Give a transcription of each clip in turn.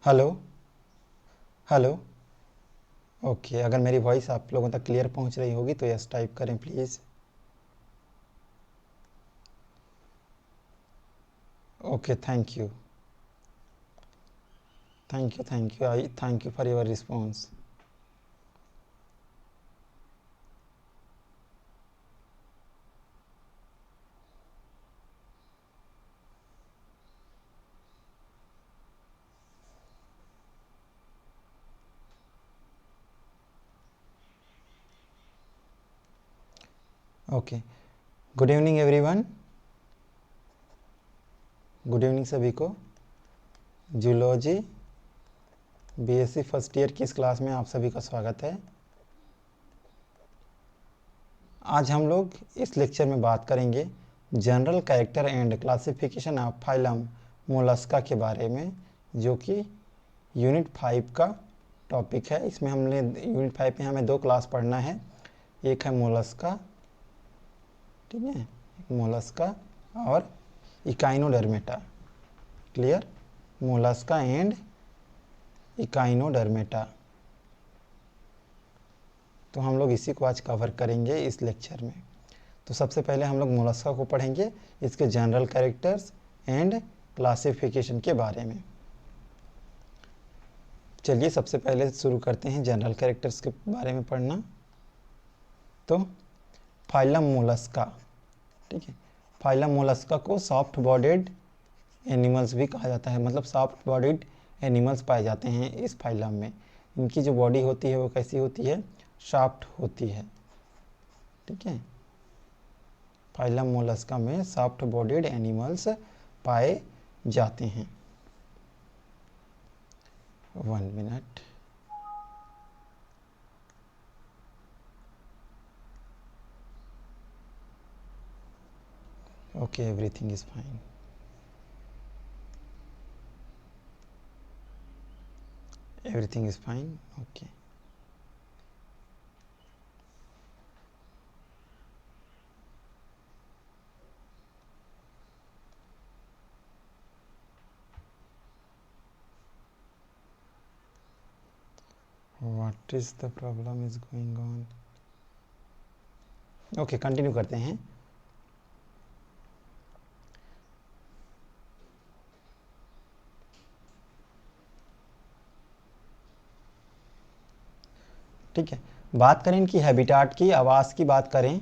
Hello. Hello. Okay, अगर मेरी voice आप लोगों तक क्लियर पहुंच रही होगी तो यस टाइप करें please. Okay, thank you. Thank you I thank you for your response. Okay, good evening everyone. Good evening सभी को। जूलॉजी बीएससी फर्स्ट ईयर की इस क्लास में आप सभी का स्वागत है। आज हम लोग इस लेक्चर में बात करेंगे general character and classification of phylum Mollusca के बारे में, जो कि यूनिट 5 का टॉपिक है। इसमें हमने यूनिट 5 में हमें 2 क्लास पढ़ना है। एक है मोलस्का, ठीक है, एक मोलस्का और Echinodermata. Clear? Mollusca and Echinodermata. तो हम लोग इसी को आज कवर करेंगे इस लेक्चर में। तो सबसे पहले हम लोग मोलस्का को पढ़ेंगे, इसके जनरल कैरेक्टर्स एंड क्लासिफिकेशन के बारे में। चलिए सबसे पहले शुरू करते हैं जनरल कैरेक्टर्स के बारे में पढ़ना। तो फाइलम मोलस्का, ठीक है, फाइलम मोलस्का को सॉफ्ट बॉडीड एनिमल्स भी कहा जाता है, मतलब सॉफ्ट बॉडीड एनिमल्स पाए जाते हैं इस फाइलम में। इनकी जो बॉडी होती है वो कैसी होती है? सॉफ्ट होती है, ठीक है। फाइलम मोलस्का में सॉफ्ट बॉडीड एनिमल्स पाए जाते हैं। 1 minute. Okay, everything is fine. Everything is fine. Okay. What is the problem is going on? Okay, continue करते हैं। ठीक है, बात करें इनकी हैबिटाट की, आवास की बात करें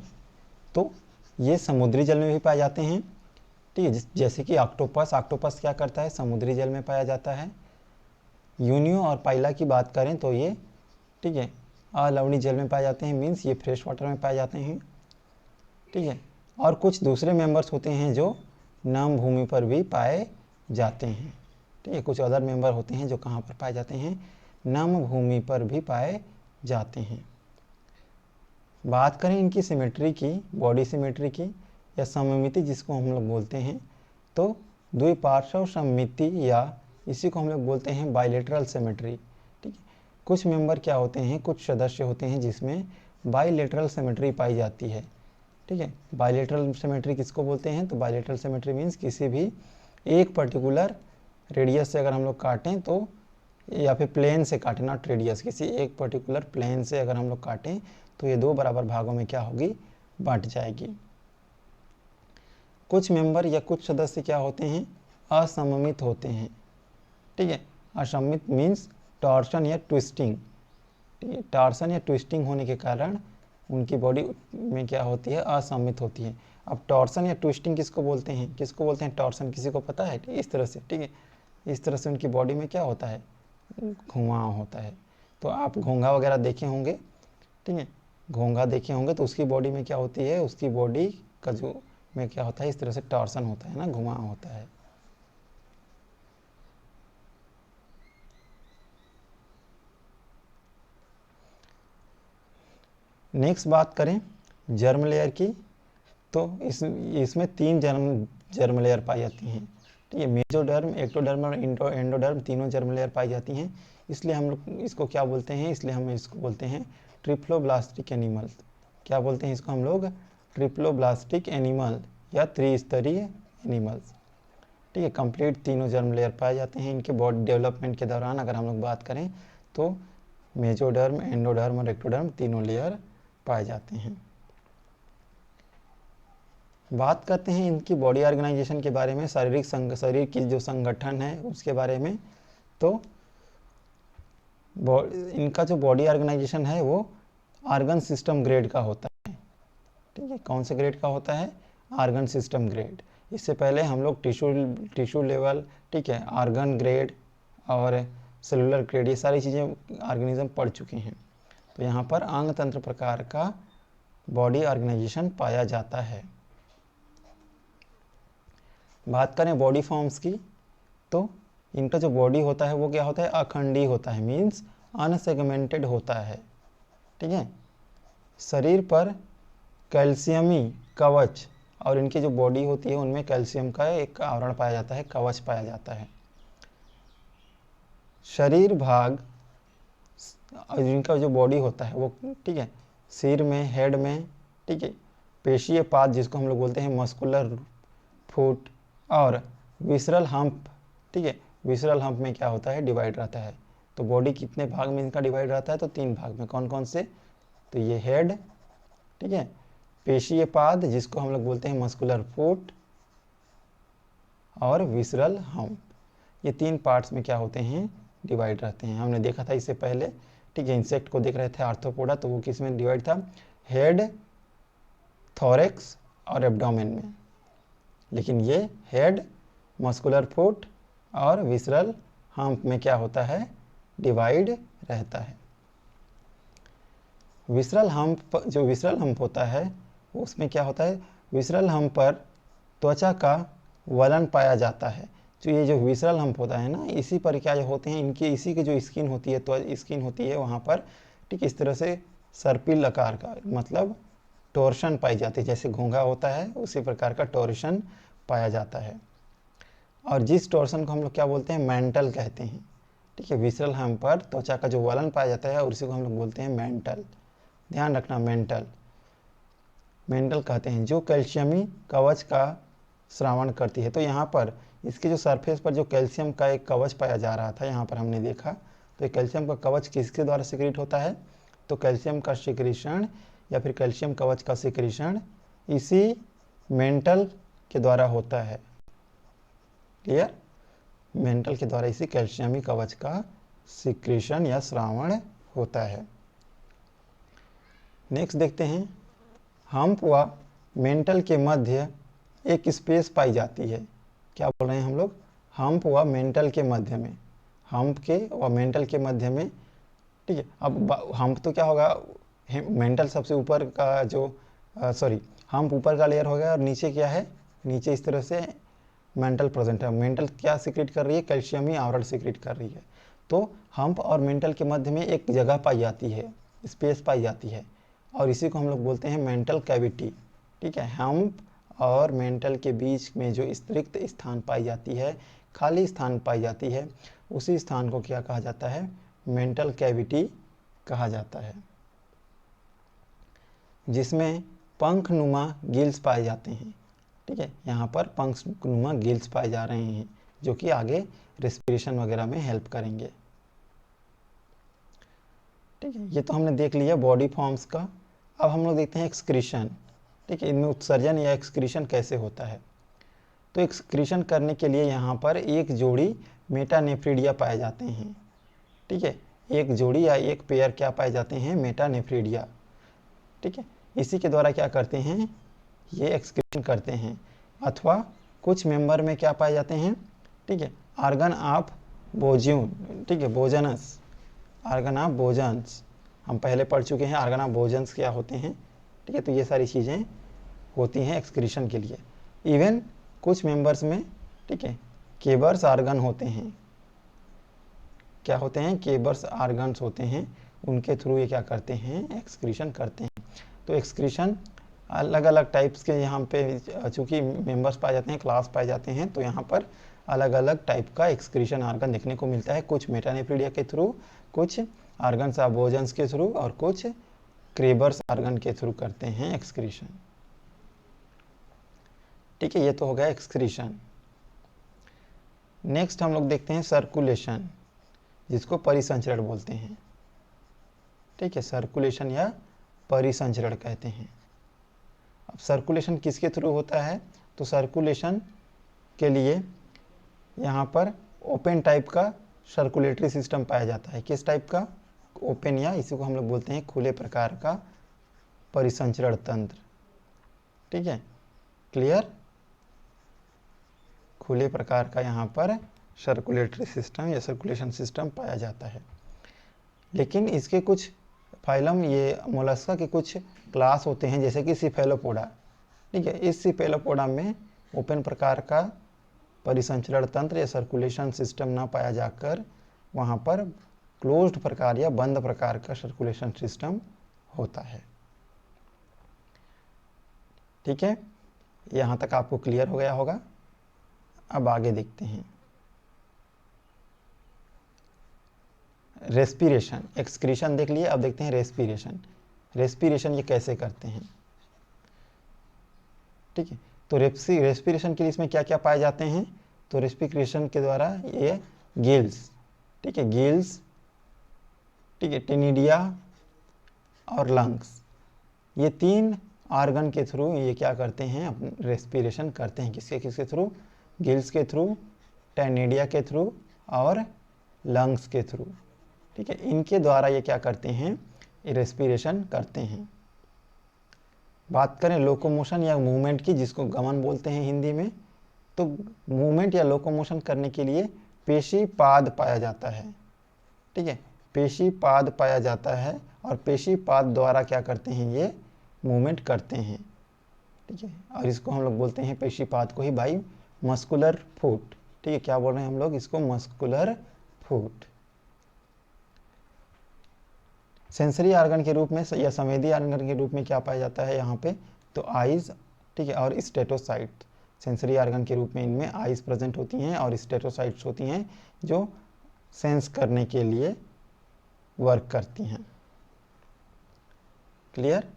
तो ये समुद्री जल में भी पाए जाते हैं, ठीक है। जैसे कि ऑक्टोपस, ऑक्टोपस क्या करता है? समुद्री जल में पाया जाता है। यूनियो और पाइला की बात करें तो ये, ठीक है, अलवणीय जल में पाए जाते हैं, मीन्स ये फ्रेश वाटर में पाए जाते हैं, ठीक है। और कुछ दूसरे मेंबर्स होते हैं जो नम भूमि पर भी पाए जाते हैं, ठीक है। कुछ अदर मेंबर होते हैं जो कहाँ पर पाए जाते हैं? नम भूमि पर भी पाए जाते हैं। बात करें इनकी सिमेट्री की, बॉडी सिमेट्री की या सममिति जिसको हम लोग बोलते हैं, तो द्विपार्श्व सममिति या इसी को हम लोग बोलते हैं बाइलेटरल सिमेट्री, ठीक है। कुछ मेंबर क्या होते हैं, कुछ सदस्य होते हैं जिसमें बाइलेटरल सिमेट्री पाई जाती है, ठीक है। बाइलेटरल सिमेट्री किसको बोलते हैं? तो बाइलेटरल सिमेट्री मीन्स किसी भी एक पर्टिकुलर रेडियस से अगर हम लोग काटें तो, या फिर प्लेन से काटें, नॉट रेडियस, किसी एक पर्टिकुलर प्लेन से अगर हम लोग काटें तो ये 2 बराबर भागों में क्या होगी? बंट जाएगी। कुछ मेंबर या कुछ सदस्य क्या होते हैं? असममित होते हैं, ठीक है। असममित मीन्स टॉर्शन या ट्विस्टिंग, ठीक है। टॉर्शन या ट्विस्टिंग होने के कारण उनकी बॉडी में क्या होती है? असममित होती है। अब टॉर्सन या ट्विस्टिंग किसको बोलते हैं? किसको बोलते हैं टॉर्सन? किसी को पता है? इस तरह से, ठीक है, इस तरह से उनकी बॉडी में क्या होता है? घुमाव होता है। तो आप घोंघा वगैरह देखे होंगे, ठीक है, घोंघा देखे होंगे तो उसकी बॉडी में क्या होती है? उसकी बॉडी का जो में क्या होता है? इस तरह से टॉर्सन होता है ना, घुमाव होता है। नेक्स्ट बात करें जर्म लेयर की, तो इसमें 3 जर्म लेयर पाई जाती हैं, ठीक है। मेसोडर्म, एक्टोडर्म और एंडोडर्म, तीनों जर्म लेयर पाई जाती हैं। इसलिए हम लोग इसको क्या बोलते हैं? इसलिए हम इसको बोलते हैं ट्रिप्लोब्लास्टिक एनिमल। क्या बोलते हैं इसको हम लोग? ट्रिप्लोब्लास्टिक एनिमल या त्रिस्तरीय एनिमल्स। ठीक है। कंप्लीट तीनों जर्म लेयर पाए जाते हैं इनके बॉडी डेवलपमेंट के दौरान। अगर हम लोग बात करें तो मेजोडर्म, एंडोडर्म और एक्टोडर्म तीनों लेयर पाए जाते हैं। बात करते हैं इनकी बॉडी ऑर्गेनाइजेशन के बारे में, शरीर की जो संगठन है उसके बारे में। तो इनका जो बॉडी ऑर्गेनाइजेशन है वो ऑर्गन सिस्टम ग्रेड का होता है। ठीक है, कौन से ग्रेड का होता है? Organ system grade. इससे पहले हम लोग टिश्यू लेवल, ठीक है, ऑर्गन ग्रेड और सेलुलर ग्रेड, ये सारी चीज़ें ऑर्गेनिज्म पढ़ चुके हैं। तो यहाँ पर अंग तंत्र प्रकार का बॉडी ऑर्गेनाइजेशन पाया जाता है। बात करें बॉडी फॉर्म्स की, तो इनका जो बॉडी होता है वो क्या होता है? अखंडी होता है, मीन्स अनसेगमेंटेड होता है। ठीक है, शरीर पर कैल्शियमी कवच, और इनकी जो बॉडी होती है उनमें कैल्शियम का एक आवरण पाया जाता है, कवच पाया जाता है। शरीर भाग, इनका जो बॉडी होता है वो, ठीक है, सिर में, हेड में, ठीक है, पेशीय पाद जिसको हम लोग बोलते हैं मस्कुलर फुट, और विसरल हम्प, ठीक है, विसरल हम्प में क्या होता है? डिवाइड रहता है। तो बॉडी कितने भाग में इनका डिवाइड रहता है? तो 3 भाग में। कौन कौन से? तो ये हेड, ठीक है, पेशीय पाद जिसको हम लोग बोलते हैं मस्कुलर फुट, और विसरल हम्प, ये 3 पार्ट्स में क्या होते हैं? डिवाइड रहते हैं। हमने देखा था इससे पहले, ठीक है, इंसेक्ट को देख रहे थे आर्थ्रोपोडा, तो वो किस में डिवाइड था? हेड, थोरेक्स और एब्डोमेन में। लेकिन ये हेड, मस्कुलर फुट और विसरल हम्प में क्या होता है? डिवाइड रहता है। विसरल हम्प, जो विसरल हम्प होता है उसमें क्या होता है? विसरल हम्प पर त्वचा का वलन पाया जाता है। तो ये जो विसरल हम्प होता है ना, इसी पर क्या होते हैं? इनकी इसी की जो स्किन होती है, तो स्किन होती है वहाँ पर, ठीक, इस तरह से सर्पिल आकार का, मतलब टोर्शन पाई जाती है। जैसे घोंघा होता है उसी प्रकार का टोर्शन पाया जाता है। और जिस टोर्शन को हम लोग क्या बोलते हैं? मेंटल कहते हैं। ठीक है, विसरल हम्प पर त्वचा का जो वलन पाया जाता है और उसी को हम लोग बोलते हैं मेंटल। ध्यान रखना, मेंटल कहते हैं, जो कैल्शियमी कवच का श्रावण करती है। तो यहाँ पर इसके जो सरफेस पर जो कैल्शियम का एक कवच पाया जा रहा था, यहाँ पर हमने देखा, तो ये कैल्शियम का कवच किसके द्वारा सिक्रीट होता है? तो कैल्शियम का सिक्रीशन या फिर कैल्शियम कवच का सिक्रीशन इसी मेंटल के द्वारा होता है। क्लियर? मेंटल के द्वारा इसी कैल्शियमी कवच का सिक्रीशन या श्रावण होता है। नेक्स्ट देखते हैं, हम्प व मेंटल के मध्य एक स्पेस पाई जाती है। क्या बोल रहे हैं हम लोग? हम्प व मेंटल के मध्य में, हम्प के व मेंटल के मध्य में, ठीक है। अब हम्प तो क्या होगा? मेंटल सबसे ऊपर का जो हम्प ऊपर का लेयर हो गया, और नीचे क्या है? नीचे इस तरह से मेंटल प्रेजेंट है। मेंटल क्या सिक्रेट कर रही है? कैल्शियमी आवरण सिक्रेट कर रही है। तो हम्प और मेंटल के मध्य में एक जगह पाई जाती है, स्पेस पाई जाती है, और इसी को हम लोग बोलते हैं मेंटल कैविटी। ठीक है, हम्प और मेंटल के बीच में जो रिक्त स्थान पाई जाती है, खाली स्थान पाई जाती है, उसी स्थान को क्या कहा जाता है? मेंटल कैविटी कहा जाता है, जिसमें पंखनुमा गिल्स पाए जाते हैं। ठीक है, यहाँ पर पंखनुमा गिल्स पाए जा रहे हैं, जो कि आगे रेस्पिरेशन वगैरह में हेल्प करेंगे। ठीक है, ये तो हमने देख लिया बॉडी फॉर्म्स का। अब हम लोग देखते हैं एक्सक्रीशन। ठीक है, इनमें उत्सर्जन या एक्सक्रीशन कैसे होता है। तो एक्सक्रीशन करने के लिए यहाँ पर एक जोड़ी मेटानेफ्रिडिया पाए जाते हैं। ठीक है, एक जोड़ी या एक पेयर क्या पाए जाते हैं? मेटानेफ्रिडिया। ठीक है, इसी के द्वारा क्या करते हैं? ये एक्सक्रीशन करते हैं। अथवा कुछ मेंबर में क्या पाए जाते हैं? ठीक है, आर्गन ऑफ बोज्यून, ठीक है, बोजनस, आर्गन ऑफ बोजन्स हम पहले पढ़ चुके हैं। आर्गन ऑफ बोजन्स क्या होते हैं? ठीक है, तो ये सारी चीज़ें होती हैं एक्सक्रीशन के लिए। इवन कुछ मेंबर्स में, ठीक है, केबर्स आर्गन होते हैं। क्या होते हैं? केबर्स आर्गन्स होते हैं, उनके थ्रू ये क्या करते हैं? एक्सक्रीशन करते हैं। तो एक्सक्रीशन अलग अलग टाइप्स के यहाँ पे, चूँकि मेंबर्स पाए जाते हैं, क्लास पाए जाते हैं, तो यहाँ पर अलग अलग टाइप का एक्सक्रीशन आर्गन देखने को मिलता है। कुछ मेटानेफ्रिडिया के थ्रू, कुछ आर्गन्स ऑफ बोजन्स के थ्रू, और कुछ क्रेबर्स आर्गन के थ्रू करते हैं एक्सक्रीशन। ठीक है, ये तो हो गया एक्सक्रीशन। नेक्स्ट हम लोग देखते हैं सर्कुलेशन, जिसको परिसंचरण बोलते हैं। ठीक है, सर्कुलेशन या परिसंचरण कहते हैं। अब सर्कुलेशन किसके थ्रू होता है, तो सर्कुलेशन के लिए यहाँ पर ओपन टाइप का सर्कुलेटरी सिस्टम पाया जाता है। किस टाइप का, ओपन, या इसी को हम लोग बोलते हैं खुले प्रकार का परिसंचरण तंत्र। ठीक है, क्लियर, खुले प्रकार का यहाँ पर सर्कुलेटरी सिस्टम या सर्कुलेशन सिस्टम पाया जाता है। लेकिन इसके कुछ फाइलम, ये मोलस्का के कुछ क्लास होते हैं, जैसे कि सिफेलोपोडा। ठीक है, इस सिफेलोपोडा में ओपन प्रकार का परिसंचरण तंत्र या सर्कुलेशन सिस्टम ना पाया जाकर वहाँ पर क्लोज्ड प्रकार या बंद प्रकार का सर्कुलेशन सिस्टम होता है। ठीक है, यहाँ तक आपको क्लियर हो गया होगा। अब आगे देखते हैं रेस्पिरेशन। एक्सक्रीशन देख लिए, अब देखते हैं रेस्पिरेशन। रेस्पिरेशन ये कैसे करते हैं। ठीक है, तो रेस्पिरेशन के लिए इसमें क्या क्या पाए जाते हैं, तो रेस्पिरेशन के द्वारा ये गिल्स, ठीक है, गिल्स, ठीक है, टेनिडिया और लंग्स, ये तीन ऑर्गन के थ्रू ये क्या करते हैं, रेस्पिरेशन करते हैं। किसके किसके थ्रू, गिल्स के थ्रू, टेनिडिया के थ्रू और लंग्स के थ्रू। ठीक है, इनके द्वारा ये क्या करते हैं, रेस्पिरेशन करते हैं। बात करें लोकोमोशन या मूवमेंट की, जिसको गमन बोलते हैं हिंदी में, तो मूवमेंट या लोकोमोशन करने के लिए पेशी पाद पाया जाता है। ठीक है, पेशी पाद पाया जाता है और पेशी पाद द्वारा क्या करते हैं, ये मूवमेंट करते हैं। ठीक है, और इसको हम लोग बोलते हैं पेशी पाद को ही बाई मस्कुलर फुट। ठीक है, क्या बोल रहे हैं हम लोग इसको, मस्कुलर फुट। सेंसरी ऑर्गन के रूप में या संवेदी ऑर्गन के रूप में क्या पाया जाता है यहाँ पे, तो आइज, ठीक है, और स्टेटोसाइट। सेंसरी ऑर्गन के रूप में इनमें आइज प्रेजेंट होती हैं और स्टेटोसाइट्स होती हैं जो सेंस करने के लिए वर्क करती हैं। क्लियर।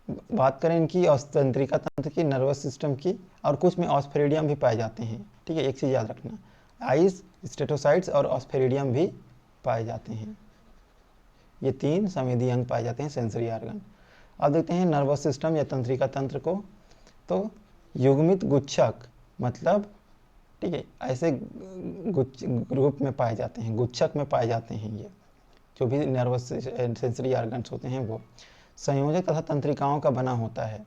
बात करें इनकी तंत्रिका तंत्र की, नर्वस सिस्टम की, और कुछ में ऑस्फेरिडियम भी पाए जाते हैं। ठीक है, एक चीज़ याद रखना, आइज, स्टेटोसाइट्स और ऑस्फेरिडियम भी पाए जाते हैं। ये तीन संवेदी अंग पाए जाते हैं सेंसरी ऑर्गन। अब देखते हैं नर्वस सिस्टम या तंत्रिका तंत्र को, तो युग्मित गुच्छक, मतलब ठीक है, ऐसे ग्रुप में पाए जाते हैं, गुच्छक में पाए जाते हैं ये जो भी नर्वस सेंसरी ऑर्गन्स होते हैं वो संयोजक तथा तंत्रिकाओं का बना होता है।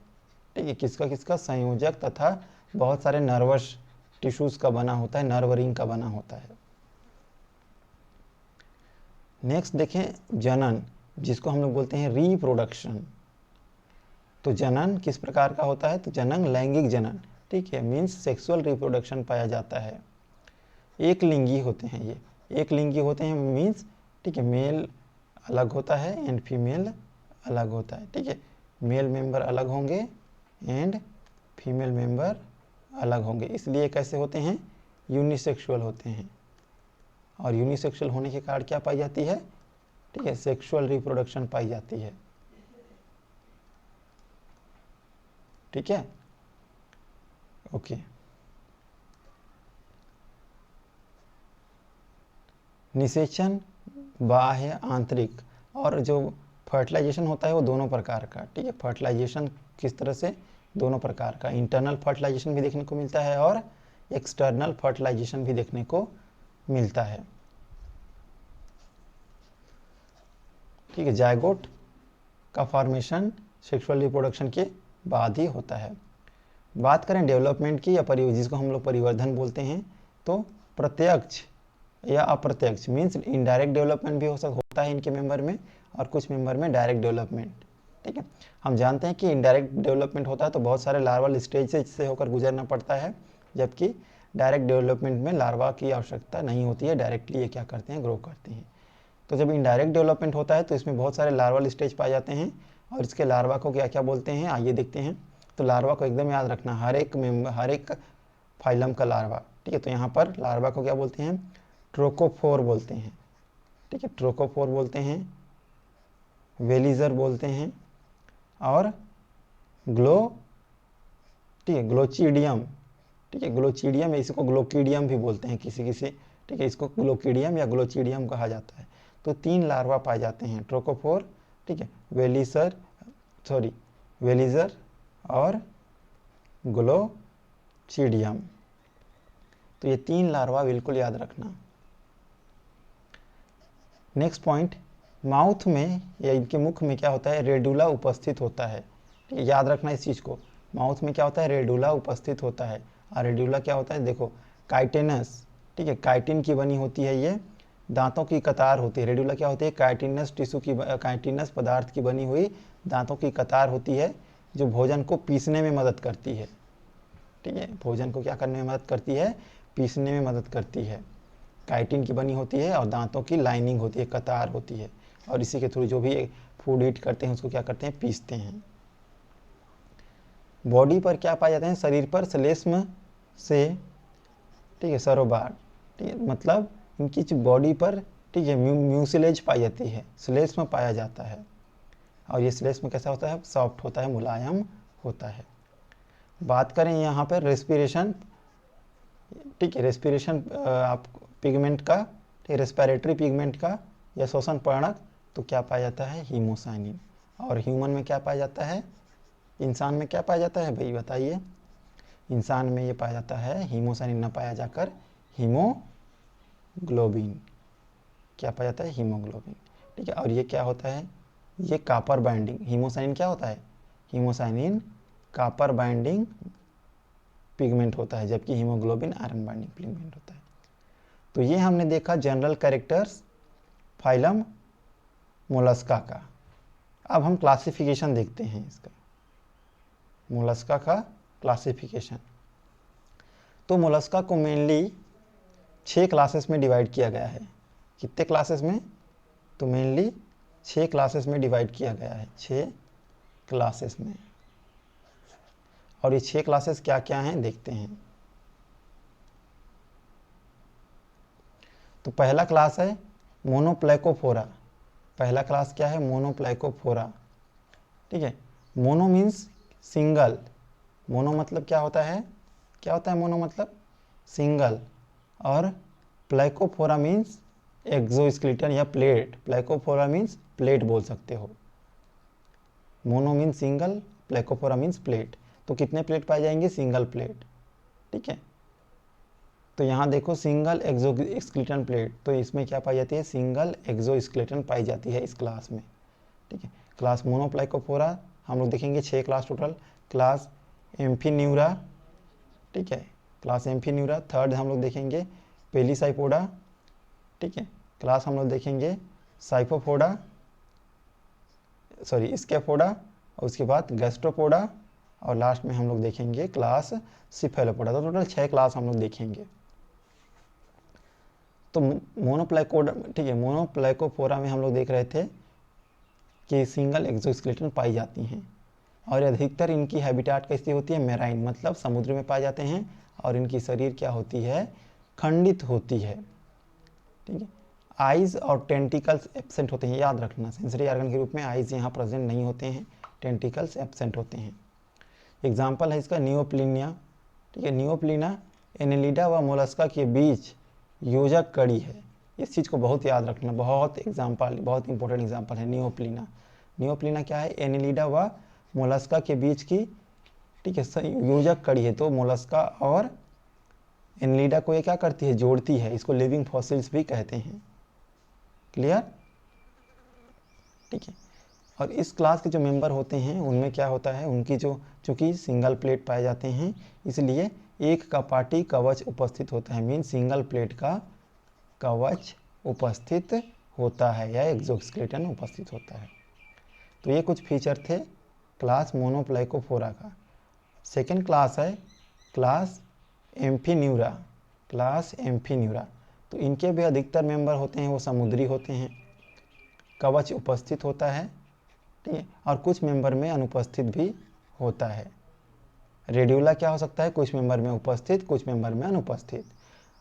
ठीक है, किसका किसका, संयोजक तथा बहुत सारे नर्वस टिश्यूज का बना होता है, नर्व रिंग का बना होता है। नेक्स्ट देखें जनन, जिसको हम लोग बोलते हैं रिप्रोडक्शन। तो जनन किस प्रकार का होता है, तो जनन लैंगिक जनन, ठीक है, मीन्स सेक्सुअल रिप्रोडक्शन पाया जाता है। एक लिंगी होते हैं ये, एक लिंगी होते हैं मीन्स, ठीक है, मेल अलग होता है एंड फीमेल अलग होता है। ठीक है, मेल मेंबर अलग होंगे एंड फीमेल मेंबर अलग होंगे, इसलिए कैसे होते हैं, यूनिसेक्सुअल होते हैं। और यूनिसेक्सुअल होने के कारण क्या पाई जाती है, ठीक है, सेक्सुअल रिप्रोडक्शन पाई जाती है। ठीक है, ओके। निषेचन बाह्य आंतरिक, और जो फर्टिलाइजेशन होता है वो दोनों प्रकार का। ठीक है, फर्टिलाइजेशन किस तरह से, दोनों प्रकार का, इंटरनल फर्टिलाइजेशन भी देखने को मिलता है और एक्सटर्नल फर्टिलाइजेशन भी देखने को मिलता है। ठीक है, जायगोट का फॉर्मेशन सेक्सुअल रिप्रोडक्शन के बाद ही होता है। बात करें डेवलपमेंट की या जिसको हम लोग परिवर्धन बोलते हैं, तो प्रत्यक्ष या अप्रत्यक्ष मीन्स इनडायरेक्ट डेवलपमेंट भी होता है इनके मेंबर में, और कुछ मेंबर में डायरेक्ट डेवलपमेंट। ठीक है, हम जानते हैं कि इनडायरेक्ट डेवलपमेंट होता है तो बहुत सारे लार्वल स्टेज से होकर गुजरना पड़ता है, जबकि डायरेक्ट डेवलपमेंट में लार्वा की आवश्यकता नहीं होती है, डायरेक्टली ये क्या करते हैं, ग्रो करते हैं। तो जब इनडायरेक्ट डेवलपमेंट होता है तो इसमें बहुत सारे लार्वल स्टेज पाए जाते हैं, और इसके लार्वा को क्या क्या बोलते हैं, आइए देखते हैं। तो लार्वा को एकदम याद रखना, हर एक फाइलम का लार्वा। ठीक है, तो यहाँ पर लार्वा को क्या बोलते हैं, ट्रोकोफोर बोलते हैं। ठीक है, ट्रोकोफोर बोलते हैं, वेलिजर बोलते हैं, और ठीक है, ग्लोचिडियम, ठीक ठीक है, ग्लोचीडियम, इसको ग्लोकीडियम भी बोलते हैं किसी किसी, ठीक है, इसको ग्लोकीडियम या ग्लोचीडियम कहा जाता है। तो 3 लार्वा पाए जाते हैं, ट्रोकोफोर, ठीक है, वेलिजर और ग्लोचीडियम। तो ये 3 लार्वा बिल्कुल याद रखना। नेक्स्ट पॉइंट, माउथ में या इनके मुख में क्या होता है, रेडुला उपस्थित होता है। ठीक है, याद रखना इस चीज़ को, माउथ में क्या होता है, रेडुला उपस्थित होता है। और रेडुला क्या होता है, देखो काइटिनस, ठीक है, काइटिन की बनी होती है, ये दांतों की कतार होती है। रेडुला क्या होती है, काइटिनस टिश्यू की, काइटिनस पदार्थ की बनी हुई दांतों की कतार होती है, जो भोजन को पीसने में मदद करती है। ठीक है, भोजन को क्या करने में मदद करती है, पीसने में मदद करती है। काइटिन की बनी होती है और दांतों की लाइनिंग होती है, कतार होती है, और इसी के थ्रू जो भी फूड ईट करते हैं उसको क्या करते हैं, पीसते हैं। बॉडी पर क्या पाए जाते हैं, शरीर पर श्लेष्म से, ठीक है, सरोबार, ठीक है, मतलब इनकी जो बॉडी पर, ठीक है, म्यूसिलेज पाई जाती है, श्लेष्म पाया जाता है। और ये श्लेष्म कैसा होता है, सॉफ्ट होता है, मुलायम होता है। बात करें यहाँ पर रेस्पिरेशन, ठीक है, रेस्पिरेशन आप पिगमेंट का, रेस्पिरेटरी पिगमेंट का या श्वसन पर्णक, तो क्या पाया जाता है, हीमोसाइनिन। और ह्यूमन में क्या पाया जाता है, इंसान में क्या पाया जाता है भाई बताइए, इंसान में ये पाया जाता है हीमोसाइनिन न पाया जाकर हीमोग्लोबिन, क्या पाया जाता है, हीमोग्लोबिन। ठीक है, और ये क्या होता है, ये कॉपर बाइंडिंग, हीमोसाइनिन क्या होता है, हीमोसाइनिन कॉपर बाइंडिंग पिगमेंट होता है, जबकि हीमोग्लोबिन आयरन बाइंडिंग पिगमेंट होता है। तो ये हमने देखा जनरल कैरेक्टर्स फाइलम मोलस्का का। अब हम क्लासिफिकेशन देखते हैं इसका, मोलस्का का क्लासिफिकेशन। तो मोलस्का को मेनली 6 क्लासेस में डिवाइड किया गया है। कितने क्लासेस में, तो मेनली 6 क्लासेस में डिवाइड किया गया है, 6 क्लासेस में। और ये 6 क्लासेस क्या क्या हैं देखते हैं। तो पहला क्लास है मोनोप्लाइकोफोरा। पहला क्लास क्या है, मोनोप्लाइकोफोरा। ठीक है, मोनो मीन्स सिंगल, मोनो मतलब क्या होता है, क्या होता है मोनो मतलब सिंगल, और प्लाइकोफोरा मीन्स एक्सोस्केलेटन या प्लेट, प्लाइकोफोरा मीन्स प्लेट बोल सकते हो। Mono means single, placophora means plate. तो कितने प्लेट पाए जाएंगे, सिंगल प्लेट। ठीक है, तो यहाँ देखो सिंगल एक्सोस्केलेटन प्लेट, तो इसमें क्या पाई जाती है, सिंगल एक्सोस्केलेटन पाई जाती है इस क्लास में। ठीक है, क्लास मोनोप्लाइकोफोरा हम लोग देखेंगे 6 क्लास टोटल। क्लास एम्फीन्यूरा, ठीक है, क्लास एम्फीन्यूरा। थर्ड हम लोग देखेंगे पेलिसाइपोडा, ठीक है, क्लास हम लोग देखेंगे साइफोपोडा, सॉरी स्केपोडा, और उसके बाद गैस्ट्रोपोडा, और लास्ट में हम लोग देखेंगे क्लास सिफेलोपोडा। तो टोटल 6 क्लास हम लोग देखेंगे। तो मोनोप्लाइकोडा, ठीक है, मोनोप्लाइकोफोरा में हम लोग देख रहे थे कि सिंगल एक्सोस्केलेटन पाई जाती हैं, और अधिकतर इनकी हैबिटाट कैसी होती है, मेराइन, मतलब समुद्र में पाए जाते हैं, और इनकी शरीर क्या होती है, खंडित होती है। ठीक है, आइज़ और टेंटिकल्स एब्सेंट होते हैं, याद रखना, सेंसरी ऑर्गन के रूप में आइज़ यहाँ प्रेजेंट नहीं होते हैं, टेंटिकल्स एब्सेंट होते हैं। एग्जाम्पल है इसका नियोप्लिनिया। ठीक है, नियोप्लिना एनेलिडा व मोलस्का के बीच योजक कड़ी है। इस चीज़ को बहुत याद रखना, बहुत एग्जाम्पल, बहुत इंपॉर्टेंट एग्जाम्पल है नियोप्लिना। नियोप्लिना क्या है, एनेलिडा व मोलस्का के बीच की, ठीक है, योजक कड़ी है। तो मोलस्का और एनेलिडा को ये क्या करती है, जोड़ती है। इसको लिविंग फॉसिल्स भी कहते हैं। क्लियर, ठीक है। और इस क्लास के जो मेंबर होते हैं उनमें क्या होता है, उनकी जो, चूँकि सिंगल प्लेट पाए जाते हैं इसलिए एक कपाटी कवच उपस्थित होता है, मीन सिंगल प्लेट का कवच उपस्थित होता है या एक्सोस्केलेटन उपस्थित होता है। तो ये कुछ फीचर थे क्लास मोनोप्लाइकोफोरा का। सेकेंड क्लास है क्लास एम्फीन्यूरा, क्लास एम्फीन्यूरा। तो इनके भी अधिकतर मेंबर होते हैं वो समुद्री होते हैं, कवच उपस्थित होता है, ठीक है, और कुछ मेंबर में अनुपस्थित भी होता है। रेड्यूला क्या हो सकता है, कुछ मेंबर में उपस्थित, कुछ मेंबर में अनुपस्थित।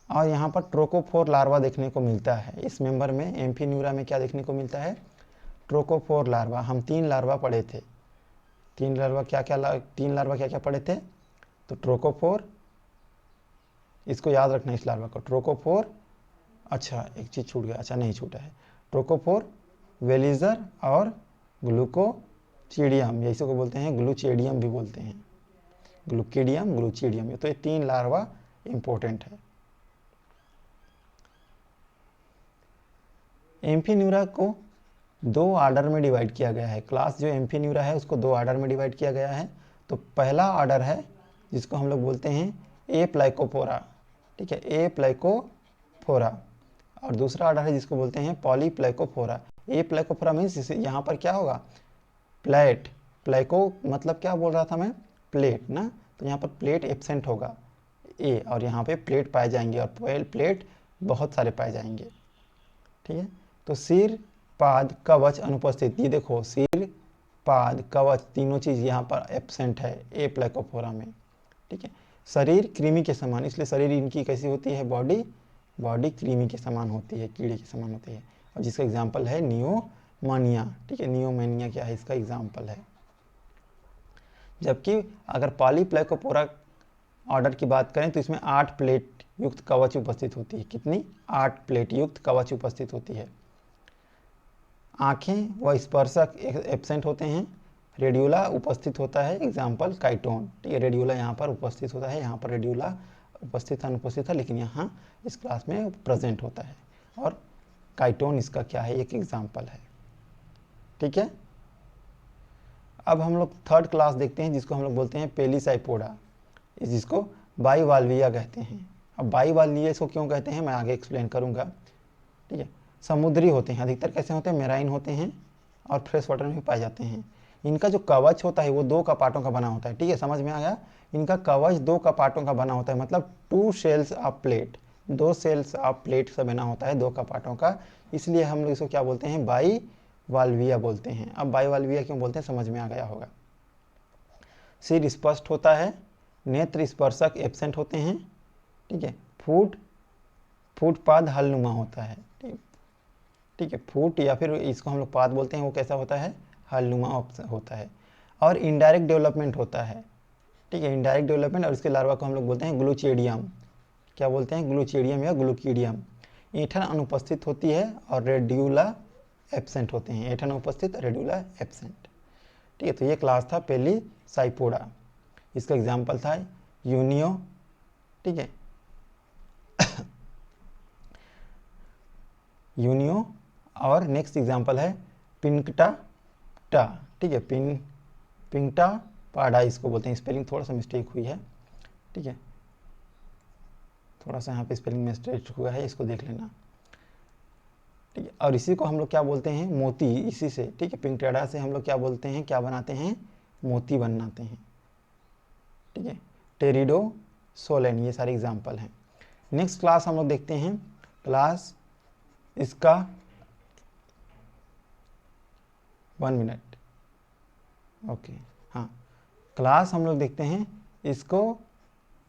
और यहाँ पर ट्रोकोफोर लार्वा देखने को मिलता है इस मेंबर में। एम्फीन्यूरा में क्या देखने को मिलता है, ट्रोकोफोर लार्वा। हम 3 लार्वा पढ़े थे, 3 लार्वा क्या क्या, 3 लार्वा क्या क्या पढ़े थे, तो ट्रोकोफोर, इसको याद रखना इस लार्वा को। ट्रोकोफोर, अच्छा एक चीज़ छूट गया, अच्छा नहीं छूटा है, ट्रोकोफोर, वेलिजर और ग्लूकोचीडियम, इसी को बोलते हैं ग्लूचेडियम भी बोलते हैं, ग्लूकेडियम, ग्लूचीडियम। तो ये 3 लार्वा इंपॉर्टेंट है। एम्फीन्यूरा को 2 आर्डर में डिवाइड किया गया है। क्लास जो एम्फीन्यूरा है उसको 2 आर्डर में डिवाइड किया गया है। तो पहला आर्डर है जिसको हम लोग बोलते हैं ए प्लाइकोफोरा, ठीक है, ए प्लाइकोफोरा, और दूसरा आर्डर है जिसको बोलते हैं पॉलीप्लाइकोफोरा। ए प्लाइकोफोरा मीन्स यहाँ पर क्या होगा, प्लेट, प्लाइको मतलब क्या बोल रहा था मैं, प्लेट ना, तो यहाँ पर प्लेट एब्सेंट होगा ए, और यहाँ पे प्लेट पाए जाएंगे, और प्लेट बहुत सारे पाए जाएंगे, ठीक है। तो सिर, पाद, कवच अनुपस्थित, ये देखो सिर, पाद, कवच तीनों चीज़ यहाँ पर एब्सेंट है ए प्लाइकोफोरा में, ठीक है। शरीर कृमि के समान, इसलिए शरीर इनकी कैसी होती है, बॉडी कृमि के समान होती है, कीड़े के समान होती है, और जिसका एग्जाम्पल है नियोमानिया, ठीक है, नियोमानिया क्या है, इसका एग्जाम्पल है। जबकि अगर पॉलीप्लाइकोफोरा ऑर्डर की बात करें तो इसमें 8 प्लेट युक्त कवच उपस्थित होती है। कितनी, 8 प्लेट युक्त कवच उपस्थित होती है। आंखें व स्पर्शक एब्सेंट होते हैं। रेडियोला उपस्थित होता है, एग्जाम्पल काइटोन, ठीक है, रेडियोला यहाँ पर उपस्थित होता है, यहाँ पर रेडियोला उपस्थित था, अनुपस्थित था, लेकिन यहाँ इस क्लास में प्रेजेंट होता है, और काइटोन इसका क्या है, एक एग्जाम्पल है, ठीक है। अब हम लोग थर्ड क्लास देखते हैं जिसको हम लोग बोलते हैं पेलिसाइपोडा, जिसको बाइवाल्विया कहते हैं। अब बाइवाल्विया इसको क्यों कहते हैं मैं आगे एक्सप्लेन करूंगा, ठीक है। समुद्री होते हैं, अधिकतर कैसे होते हैं, मेराइन होते हैं, और फ्रेश वाटर में भी पाए जाते हैं। इनका जो कवच होता है वो 2 कपाटों का बना होता है, ठीक है, समझ में आ गया। इनका कवच 2 कपाटों का बना होता है, मतलब 2 cells of plate, 2 cells of plate से बना होता है, 2 कपाटों का, इसलिए हम लोग इसको क्या बोलते हैं, बाइवाल्विया बोलते हैं। अब बाइवाल्विया क्यों बोलते हैं समझ में आ गया होगा। सिर स्पष्ट होता है, नेत्र स्पर्शक एब्सेंट होते हैं, ठीक है। फूट पाद हलनुमा होता है, ठीक है, फूट या फिर इसको हम लोग पाद बोलते हैं, वो कैसा होता है, हलनुमा होता है। और इनडायरेक्ट डेवलपमेंट होता है, ठीक है, इनडायरेक्ट डेवलपमेंट, और इसके लार्वा को हम लोग बोलते हैं ग्लूचेडियम, क्या बोलते हैं, ग्लूचेडियम या ग्लूकीडियम। ऐंठन अनुपस्थित होती है और रेड्यूला एब्सेंट होते हैं, ऐंठन उपस्थित, रेड्यूला एब्सेंट, ठीक है। तो ये क्लास था पेलिसाइपोडा, इसका एग्जाम्पल था यूनियो, ठीक है, यूनियो, और नेक्स्ट एग्जाम्पल है पिंकटा टा, ठीक है, पिंकटा पाडा इसको बोलते हैं। स्पेलिंग थोड़ा सा मिस्टेक हुई है, ठीक है, थोड़ा सा यहाँ पे स्पेलिंग मिस्टेक हुआ है, इसको देख लेना, ठीक है। और इसी को हम लोग क्या बोलते हैं, मोती, इसी से, ठीक है, पिंकटाडा से हम लोग क्या बोलते हैं, क्या बनाते हैं, मोती बनाते हैं, ठीक है। टेरिडो सोलेन, ये सारे एग्जाम्पल हैं। नेक्स्ट क्लास हम लोग देखते हैं क्लास इसका 1 मिनट, ओके, हाँ, क्लास हम लोग देखते हैं इसको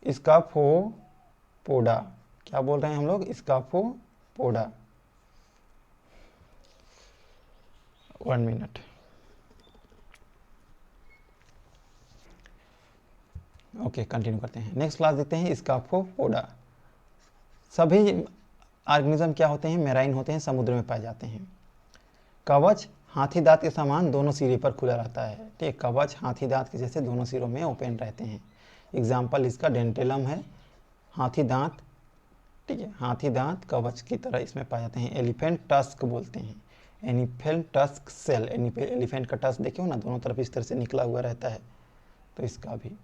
स्काफोपोडा, क्या बोल रहे हैं हम लोग, स्काफोपोडा, 1 मिनट, ओके, कंटिन्यू करते हैं। नेक्स्ट क्लास देखते हैं स्काफोपोडा। सभी ऑर्गेनिज्म क्या होते हैं, मेराइन होते हैं, समुद्र में पाए जाते हैं। कवच हाथी दांत के समान दोनों सिरे पर खुला रहता है, ठीक है, कवच हाथी दांत के जैसे दोनों सिरों में ओपन रहते हैं। एग्जाम्पल इसका डेंटेलम है, हाथी दांत, ठीक है, हाथी दांत कवच की तरह इसमें पाए जाते हैं। एलिफेंट टस्क बोलते हैं, एलिफेंट टस्क सेल, एलिफेंट का टस्क देखियो ना, दोनों तरफ इस तरह से निकला हुआ रहता है, तो इसका भी।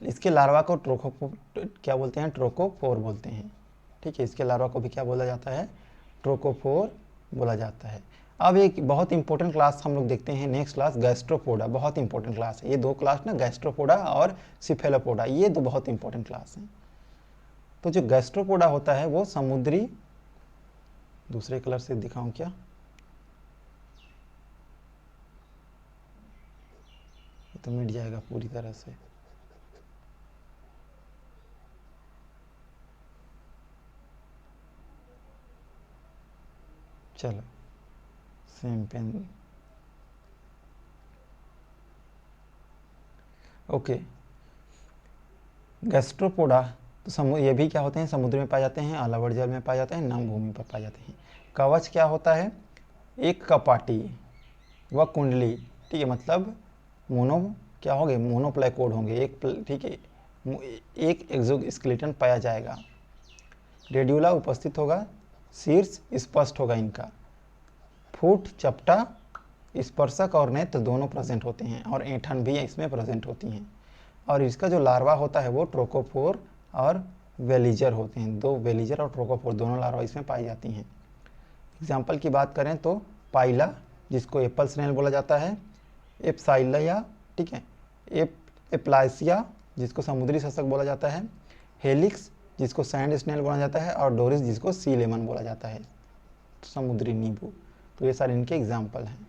इसके लार्वा को क्या बोलते हैं, ट्रोकोफोर बोलते हैं, ठीक है, इसके लार्वा को भी क्या बोला जाता है, ट्रोकोफोर बोला जाता है। अब एक बहुत इंपॉर्टेंट क्लास हम लोग देखते हैं, नेक्स्ट क्लास गैस्ट्रोपोडा, बहुत इंपॉर्टेंट क्लास है ये 2 क्लास ना, गैस्ट्रोपोडा और सिफेलोपोडा, ये 2 बहुत इंपॉर्टेंट क्लास हैं। तो जो गैस्ट्रोपोडा होता है वो समुद्री, दूसरे कलर से दिखाऊं क्या, ये तो मिट जाएगा पूरी तरह से, चलो सेम पेन, ओके। गैस्ट्रोपोडा तो ये भी क्या होते हैं, समुद्र में पाए जाते हैं, अलावर जल में पाए जाते हैं, नम भूमि पर पाए जाते हैं। कवच क्या होता है, एक कपाटी व कुंडली, ठीक है, मतलब मोनो क्या होंगे, मोनोप्लाइकोड होंगे, ठीक है, एक एक्सोस्केलेटन पाया जाएगा। रेड्यूला उपस्थित होगा, शीर्ष स्पष्ट होगा इनका, फूट चपटा स्पर्शक और नेत्र दोनों प्रेजेंट होते हैं, और ऐंठन भी इसमें प्रेजेंट होती हैं। और इसका जो लार्वा होता है वो ट्रोकोफोर और वेलीजर होते हैं, दो वेलीजर और ट्रोकोफोर दोनों लार्वा इसमें पाई जाती हैं। एग्जाम्पल की बात करें तो पाइला, जिसको एप्पल स्नेल बोला जाता है, एप्साइलिया, ठीक है, एप्लाइसिया, जिसको समुद्री शसक बोला जाता है, हेलिक्स, जिसको सैंड स्नेल बोला जाता है, और डोरिस, जिसको सी लेमन बोला जाता है, समुद्री नींबू। तो ये सारे इनके एग्जाम्पल हैं।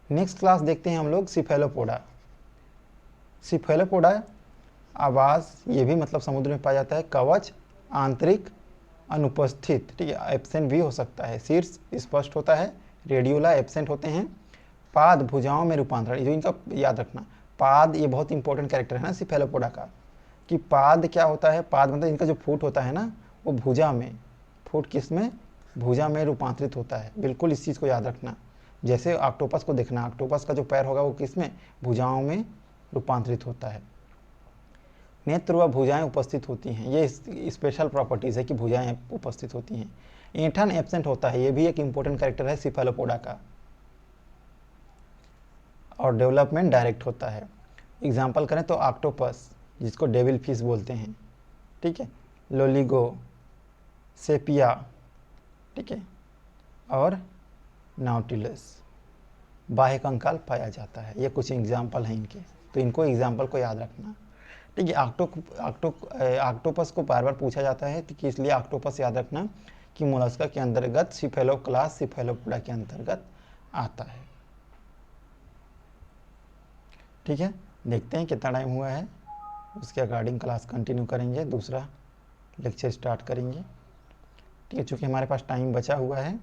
नेक्स्ट क्लास देखते हैं हम लोग सिफेलोपोडा। सिफेलोपोडा आवास, ये भी मतलब समुद्र में पाया जाता है। कवच आंतरिक अनुपस्थित, ठीक है, एब्सेंट भी हो सकता है। शीर्ष स्पष्ट होता है, रेडियोला एब्सेंट होते हैं। पाद भुजाओं में रूपांतरण, जो इनका याद रखना, पाद ये बहुत इंपॉर्टेंट कैरेक्टर है ना सिफेलोपोडा का, कि पाद क्या होता है, पाद मतलब इनका जो फूट होता है ना वो भुजा में, फूट किस में, भुजा में रूपांतरित होता है। बिल्कुल इस चीज़ को याद रखना। जैसे ऑक्टोपस को देखना, ऑक्टोपस का जो पैर होगा वो किस में, भुजाओं में रूपांतरित होता है। नेत्र व भुजाएं उपस्थित होती हैं, ये स्पेशल प्रॉपर्टीज़ है कि भुजाएं उपस्थित होती हैं। ऐंठन एब्सेंट होता है, ये भी एक इंपॉर्टेंट कैरेक्टर है सिफेलोपोडा का। और डेवलपमेंट डायरेक्ट होता है। एग्जाम्पल करें तो ऑक्टोपस, जिसको डेविल फिश बोलते हैं, ठीक है, लोलिगो, सेपिया, ठीक है, और नाउटिलस, बाह्य कंकाल पाया जाता है। ये कुछ एग्जाम्पल हैं इनके, तो इनको एग्जाम्पल को याद रखना, ठीक है। ऑक्टोपस को बार बार पूछा जाता है कि इसलिए ऑक्टोपस याद रखना कि मोलस्का के अंतर्गत सिफेलो क्लास सिफेलोपोडा के अंतर्गत आता है, ठीक है। देखते हैं कितना टाइम हुआ है, उसके अकॉर्डिंग क्लास कंटिन्यू करेंगे, दूसरा लेक्चर स्टार्ट करेंगे, ठीक है। चूँकि हमारे पास टाइम बचा हुआ है,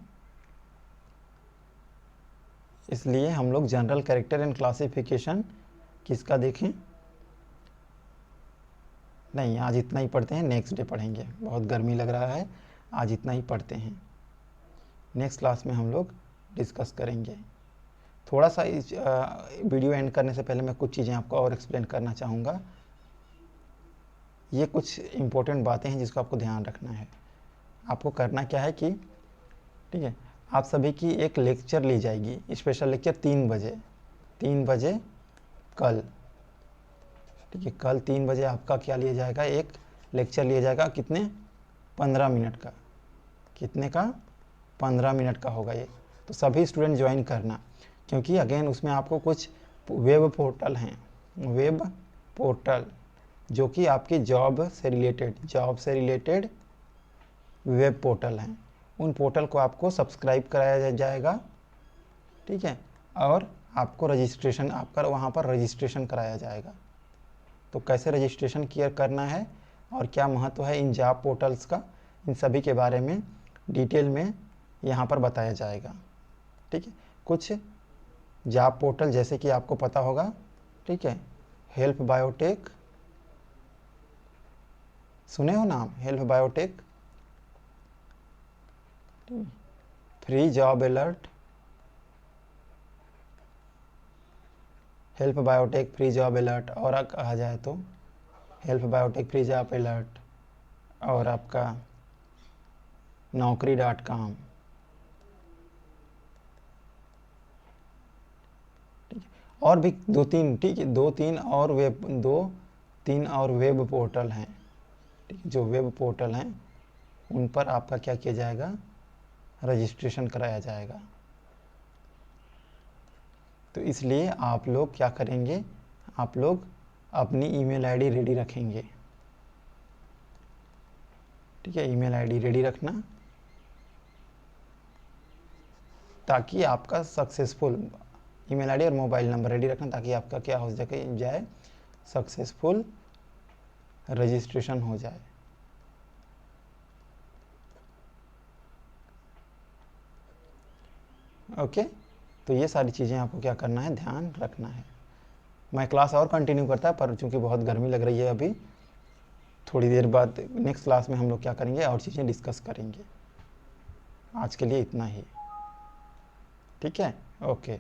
इसलिए हम लोग जनरल कैरेक्टर एंड क्लासिफिकेशन किसका देखें, नहीं आज इतना ही पढ़ते हैं, नेक्स्ट डे पढ़ेंगे, बहुत गर्मी लग रहा है, आज इतना ही पढ़ते हैं। नेक्स्ट क्लास में हम लोग डिस्कस करेंगे। थोड़ा सा इस वीडियो एंड करने से पहले मैं कुछ चीज़ें आपको और एक्सप्लेन करना चाहूँगा। ये कुछ इम्पोर्टेंट बातें हैं जिसको आपको ध्यान रखना है। आपको करना क्या है कि, ठीक है, आप सभी की एक लेक्चर ली जाएगी, स्पेशल लेक्चर 3 बजे, 3 बजे कल, ठीक है, कल 3 बजे आपका क्या लिया जाएगा, एक लेक्चर लिया जाएगा, कितने, 15 मिनट का, कितने का, 15 मिनट का होगा ये। तो सभी स्टूडेंट ज्वाइन करना, क्योंकि अगेन उसमें आपको कुछ वेब पोर्टल हैं, वेब पोर्टल जो कि आपकी जॉब से रिलेटेड वेब पोर्टल हैं, उन पोर्टल को आपको सब्सक्राइब कराया जाएगा, ठीक है, और आपको रजिस्ट्रेशन, आपका वहाँ पर रजिस्ट्रेशन कराया जाएगा। तो कैसे रजिस्ट्रेशन करना है और क्या महत्व है इन जॉब पोर्टल्स का, इन सभी के बारे में डिटेल में यहाँ पर बताया जाएगा, ठीक है। कुछ जॉब पोर्टल जैसे कि आपको पता होगा, ठीक है, हेल्प बायोटेक, सुने हो नाम, help biotech, free job alert, help biotech free job alert, और कहा जाए तो help biotech free job alert, और आपका naukri.com, ठीक है, और भी 2-3, ठीक है, 2-3 और वेब पोर्टल हैं, ठीक है, जो वेब पोर्टल हैं उन पर आपका क्या किया जाएगा, रजिस्ट्रेशन कराया जाएगा। तो इसलिए आप लोग क्या करेंगे, आप लोग अपनी ईमेल आईडी रेडी रखेंगे, ठीक है, ईमेल आईडी रेडी रखना, ताकि आपका सक्सेसफुल, ईमेल आईडी और मोबाइल नंबर रेडी रखना, ताकि आपका क्या हो जाए, सक्सेसफुल रजिस्ट्रेशन हो जाए। ओके, तो ये सारी चीज़ें आपको क्या करना है, ध्यान रखना है। मैं क्लास और कंटिन्यू करता है, पर चूंकि बहुत गर्मी लग रही है अभी, थोड़ी देर बाद नेक्स्ट क्लास में हम लोग क्या करेंगे, और चीज़ें डिस्कस करेंगे। आज के लिए इतना ही, ठीक है, ओके।